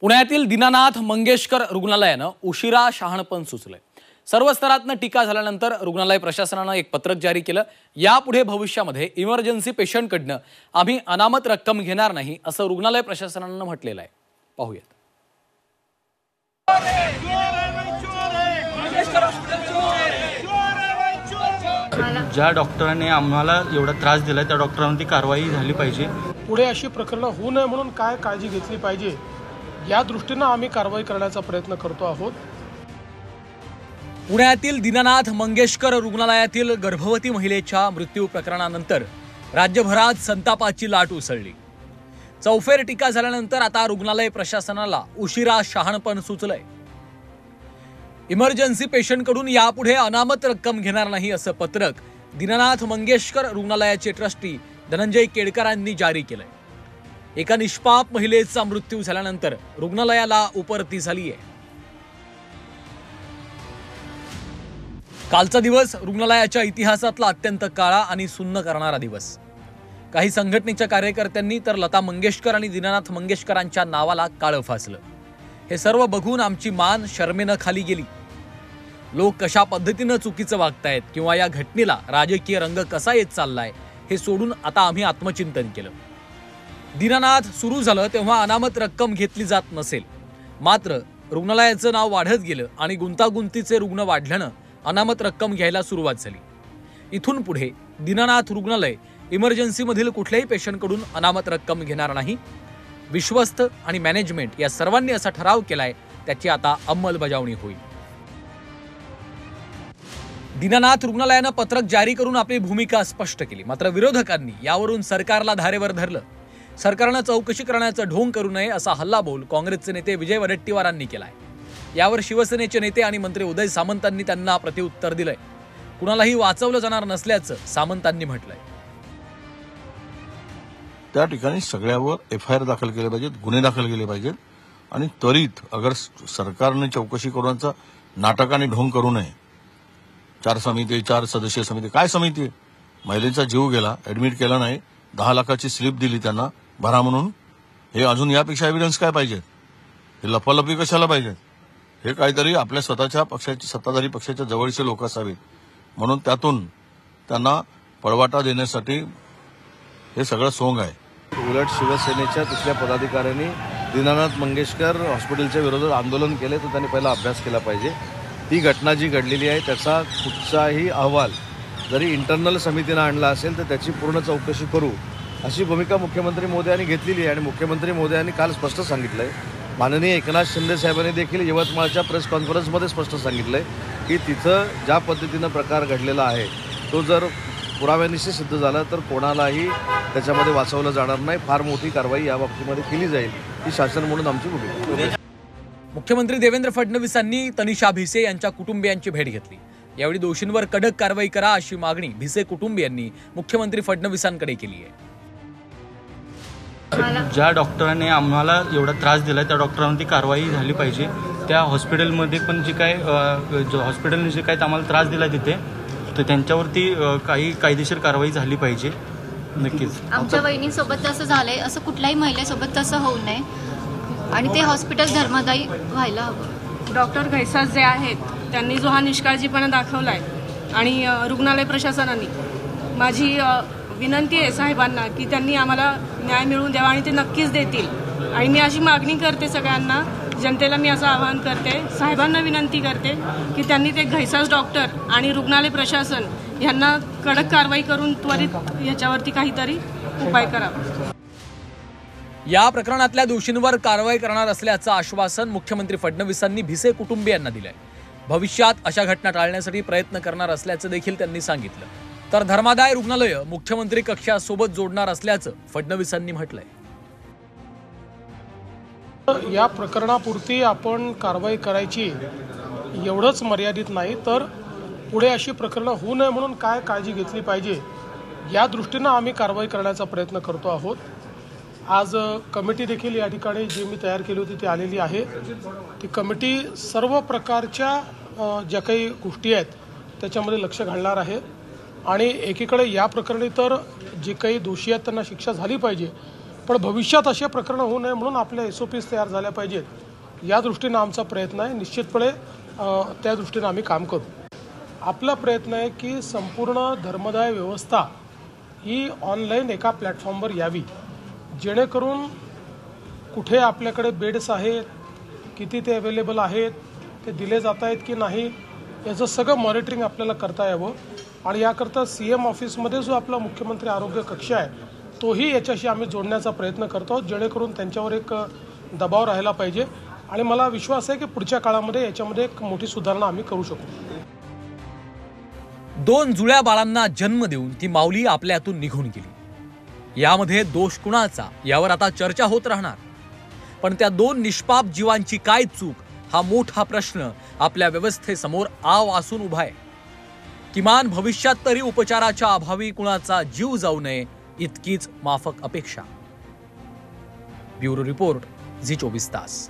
पुण्यातील दीनानाथ मंगेशकर रुग्णालयानं उशिरा शहाणपण सुचलंय। सर्व स्तरातनं टीका झाल्यानंतर रुग्णालय प्रशासनानं एक पत्रक जारी केलं। यापुढे भविष्यामध्ये इमर्जन्सी पेशंटकडनं आम्ही अनामत रक्कम घेणार नाही असं रुग्णालय प्रशासनानं म्हटलेलं आहे। पाहूयात। ज्या डॉक्टरांनी आम्हाला एवढा त्रास दिलाय त्या डॉक्टरांवरती कारवाई झाली पाहिजे। पुढे अशी प्रकरण होऊ नये म्हणून काय काळजी घेतली पाहिजे या दृष्टीने आम्ही कारवाई करण्याचा प्रयत्न करतो आहोत। पुण्यातील दीनानाथ मंगेशकर रुग्णालयातील गर्भवती महिलेच्या मृत्यू प्रकरणानंतर राज्यभरात संतापाची लाट उसळली। चौफेर टीका झाल्यानंतर आता रुग्णालय प्रशासनाला उशिरा शहाणपण सुचलंय। इमर्जन्सी पेशंटकडून यापुढे अनामत रक्कम घेणार नाही असं पत्रक दीनानाथ मंगेशकर रुग्णालयाचे ट्रस्टी धनंजय केडकरांनी जारी केलंय। एका निष्पाप महिलेचा मृत्यू झाल्यानंतर रुग्णालयाला उपरती झाली आहे। कालचा दिवस रुग्णालयाच्या इतिहासातला अत्यंत काळा आणि सुन्न करणारा दिवस। काही संघटनेच्या कार्यकर्त्यांनी तर लता मंगेशकर आणि दीनानाथ मंगेशकरांच्या नावाला काळं फासलं। हे सर्व बघून आमची मान शर्मेनं खाली गेली। लोक कशा पद्धतीनं चुकीचं वागतायत किंवा या घटनेला राजकीय रंग कसा येत चाललाय हे सोडून आता आम्ही आत्मचिंतन केलं। दीनानाथ सुरू झालं तेव्हा अनामत रक्कम घेतली जात नसेल, मात्र रुग्णालयाचं नाव वाढत गेलं आणि गुंतागुंतीचे रुग्ण वाढल्यानं अनामत रक्कम घ्यायला सुरुवात झाली। इथून पुढे दीनानाथ रुग्णालय इमर्जन्सीमधील कुठल्याही पेशंटकडून अनामत रक्कम घेणार नाही। विश्वस्त आणि मॅनेजमेंट या सर्वांनी असा ठराव केलाय, त्याची आता अंमलबजावणी होईल। दीनानाथ रुग्णालयानं पत्रक जारी करून आपली भूमिका स्पष्ट केली, मात्र विरोधकांनी यावरून सरकारला धारेवर धरलं। सरकारनं चौकशी करण्याचं ढोंग करू नये असा हल्लाबोल काँग्रेसचे नेते विजय वडेट्टीवारांनी केलाय। यावर शिवसेनेचे नेते आणि मंत्री उदय सामंतांनी त्यांना प्रत्युत्तर दिलंय। कुणालाही वाचवलं जाणार नसल्याचं सामंतांनी म्हटलंय। त्या ठिकाणी सगळ्यावर एफआयआर दाखल केले पाहिजेत, गुन्हे दाखल केले पाहिजेत आणि त्वरित अगर सरकारने चौकशी करण्याचा नाटक आणि ढोंग करू नये। 4 समिती 4 सदस्यीय समिती, काय समिती आहे? महिलेचा जीव गेला, ऍडमिट केला नाही, 10 लाखाची स्लिप दिली त्यांना भरा म्हणून। हे अजून यापेक्षा एव्हिडन्स काय पाहिजे? हे लपालपी कशाला पाहिजे? हे काहीतरी आपल्या स्वतःच्या पक्षाची सत्ताधारी पक्षाच्या जवळचे लोक असावेत, म्हणून त्यातून त्यांना पळवाटा देण्यासाठी हे सगळं सोंग आहे। उलट शिवसेनेच्या तिथल्या पदाधिकाऱ्यांनी दीनानाथ मंगेशकर हॉस्पिटलच्या विरोधात आंदोलन केले तर त्यांनी पहिला अभ्यास केला पाहिजे। ती घटना जी घडलेली आहे त्याचा कुठचाही अहवाल जरी इंटरनल समितीने आणला असेल तर त्याची पूर्ण चौकशी करू अशी भूमिका मुख्यमंत्री महोदयांनी घेतलेली आहे। आणि मुख्यमंत्री महोदयांनी काल स्पष्ट सांगितलंय, माननीय एकनाथ शिंदे साहेबांनी देखील यवतमाळच्या प्रेस कॉन्फरन्समध्ये स्पष्ट सांगितलंय की तिथं ज्या पद्धतीनं प्रकार घडलेला आहे तो जर पुराव्यानिशी सिद्ध झाला तर कोणालाही त्याच्यामध्ये वाचवलं जाणार नाही। फार मोठी कारवाई या बाबतीमध्ये केली जाईल ही शासन म्हणून आमची भूमिका आहे। मुख्यमंत्री देवेंद्र फडणवीसांनी तनिषा भिसे यांच्या कुटुंबियांची भेट घेतली। यावेळी दोषींवर कडक कारवाई करा अशी मागणी भिसे कुटुंबियांनी मुख्यमंत्री फडणवीसांकडे केली आहे। ज्या डॉक्टरांनी आम्हाला एवढा त्रास दिलाय त्या डॉक्टरांवरती कारवाई झाली पाहिजे। त्या हॉस्पिटलमध्ये पण जे काय हॉस्पिटलने जे काय आम्हाला त्रास दिला तिथे तर त्यांच्यावरती काही कायदेशीर कारवाई झाली पाहिजे। नक्कीच आमच्या वहिनीसोबत तसं झालंय, असं कुठल्याही महिलेसोबत तसं होऊ नये आणि ते हॉस्पिटल धर्मादायी व्हायला हवं। डॉक्टर घैसास जे आहेत त्यांनी जो हा निष्काळजीपणा दाखवलाय आणि रुग्णालय प्रशासनाने, माझी विनंती आहे साहेबांना की त्यांनी आम्हाला न्याय मिळवून द्यावा आणि ते नक्कीच देतील। आणि मी अशी मागणी करते सगळ्यांना, जनतेला मी असं आवाहन करते, साहेबांना विनंती करते की त्यांनी ते घैसास डॉक्टर आणि रुग्णालय प्रशासन यांना कडक कारवाई करून त्वरित याच्यावरती काहीतरी उपाय करावा। या प्रकरणातल्या दोषींवर कारवाई करणार असल्याचं आश्वासन मुख्यमंत्री फडणवीसांनी भिसे कुटुंबियांना दिलंय। भविष्यात अशा घटना टाळण्यासाठी प्रयत्न करणार असल्याचं देखील त्यांनी सांगितलं। तर धर्मादाय रुग्णालय मुख्यमंत्री कक्षासोबत जोडणार असल्याचं फडणवीसांनी म्हटलंय। या प्रकरणापुरती आपण कारवाई करायची एवढंच मर्यादित नाही, तर पुढे अशी प्रकरणं होऊ नये म्हणून काय काळजी घेतली पाहिजे या दृष्टीने आम्ही कारवाई करण्याचा प्रयत्न करतो आहोत। आज कमिटी देखील या ठिकाणी जी मी तयार केली होती ती आलेली आहे। ती कमिटी सर्व प्रकारच्या ज्या काही गोष्टी आहेत त्याच्यामध्ये लक्ष घालणार आहे आणि एकीकडे या प्रकरणी तर जे काही दोषी आहेत त्यांना शिक्षा झाली पाहिजे, पण भविष्यात असे प्रकरणं होऊ नये म्हणून आपल्या SOPs तयार झाल्या पाहिजेत. या दृष्टीनं आमचा प्रयत्न आहे. निश्चितपणे त्या दृष्टीनं आम्ही काम करू. आपला प्रयत्न आहे की संपूर्ण धर्मदाय व्यवस्था ही ऑनलाईन एका प्लॅटफॉर्मवर यावी, जेणेकरून कुठे आपल्याकडे बेड्स आहेत, किती ते अवेलेबल आहेत, ते दिले जात आहेत की नाही, याचं सगळं मॉनिटरिंग आपल्याला करता यावं. आणि याकरता CM ऑफिसमध्ये जो आपला मुख्यमंत्री आरोग्य कक्ष आहे तोही याच्याशी आम्ही जोडण्याचा प्रयत्न करतो आहोत, जेणेकरून त्यांच्यावर एक दबाव राहिला पाहिजे. आणि मला विश्वास आहे की पुढच्या काळामध्ये याच्यामध्ये एक मोठी सुधारणा आम्ही करू शकू. 2 जुळ्या बाळांना जन्म देऊन ती माऊली आपल्यातून निघून गेली. यामध्ये दोष कुणाचा यावर आता चर्चा होत राहणार. पण त्या 2 निष्पाप जीवांची काय चूक हा मोठा प्रश्न आपल्या व्यवस्थेसमोर आव असून उभा आहे. किमान भविष्यात तरी उपचाराच्या अभावी कुणाचा जीव जाऊ नये इतकीच माफक अपेक्षा. ब्युरो रिपोर्ट, झी 24 तास.